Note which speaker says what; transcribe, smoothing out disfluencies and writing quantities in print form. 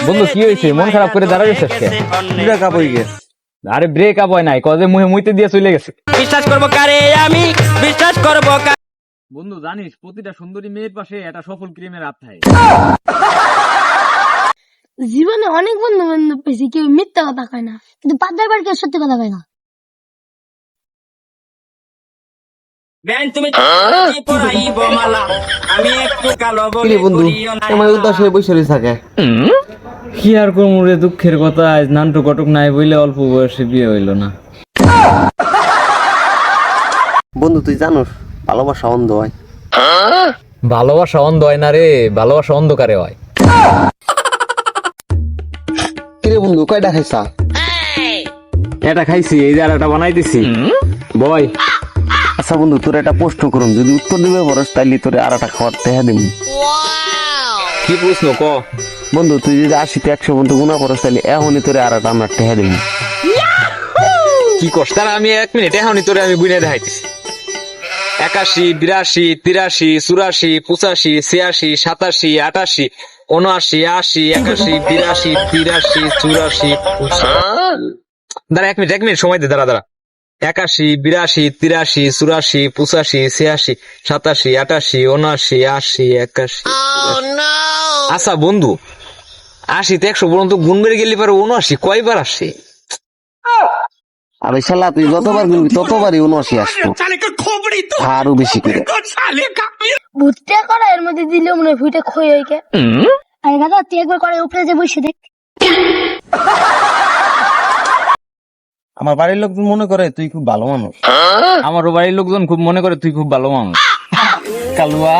Speaker 1: বন্ধু কি হয়েছে, মন খারাপ করে দাঁড়াইছিস কে?
Speaker 2: ব্রেকআপ হয়ে গেছে।
Speaker 1: আরে ব্রেক আপ হয় নাই, কজে মুহে মুইতে দিয়ে চলে গেছে।
Speaker 3: বিশ্বাস করবো কারে আমি, বিশ্বাস করবো
Speaker 1: বন্ধু জানিস, প্রতিটা সুন্দরী মেয়ের পাশে একটা সফল ক্রিমের হাত থাকে।
Speaker 4: জীবনে অনেক বন্ধু বান্ধব পেয়েছি, কেউ মিথ্যা কথা কয় না, কিন্তু পাদ্দার বার কেউ সত্যি কথা কয় না।
Speaker 3: তুমি পড়াইবো মালা, আমি একটু কালো
Speaker 2: কি
Speaker 3: বলে
Speaker 2: রে বন্ধু,
Speaker 3: করিও না।
Speaker 2: আমার উদাস হয়ে বসে রয়েছে থাকে।
Speaker 1: কি আর করবো রে, দুঃখের কথা, আজ নান্টু কটক নাই বইলে অল্প বয়সে বিয়ে হইল না।
Speaker 2: বন্ধু তুই জানোস ভালোবাসা অন্ধ হয়।
Speaker 1: ভালোবাসা অন্ধ হয় না রে, ভালোবাসা অন্ধকারে হয়।
Speaker 2: কিরে বন্ধু কয়টা খাইছা?
Speaker 1: এটা খাইছি, এই যে আর একটা বানাই দিছি বয়।
Speaker 2: আচ্ছা বন্ধু তোর একটা প্রশ্ন করুন, যদি উত্তর দিবে বরস তাইলে তোরে আর একটা খাওয়ার টেহা দিবি।
Speaker 1: কি প্রশ্ন ক?
Speaker 2: বন্ধু তুই যদি 80 তে 100 পর্যন্ত গুণা করস তাইলে এখনই তোরে আর একটা আমরা টেহা দিবি।
Speaker 1: কি কস? তারা আমি 1 মিনিট এখনই তোরে আমি গুনে দেখাইতেছি। 81, 82, 83, 84, 85, 86, 87, 88, 79, 80, 81, 82, 83, 84, 85। দাঁড়া 1 মিনিট সময় দে, দাঁড়া 81, 82, 83, 84, 85, 86, 87, 88, 79, 80, 81। আচ্ছা বন্ধু, 80 তে 100 পর্যন্ত গুণ বেড়ে গেলে পারে 79 কয়বার আসে?
Speaker 2: আরে শালা তুই যতবার গুনবি ততবারই 79 আসতো, আরো বেশি করে।
Speaker 4: ভুট্টা করা এর মধ্যে দিলে মনে হয় ভুইটা ক্ষয় হয়ে গে। আরে দাদা তুই একবার করে উপরে যে বসে দেখ।
Speaker 2: আমার বাড়ির লোক মনে করে তুই খুব ভালো মানুষ।
Speaker 1: আমারও বাড়ির লোকজন খুব মনে করে তুই খুব ভালো মানুষ। কালুয়া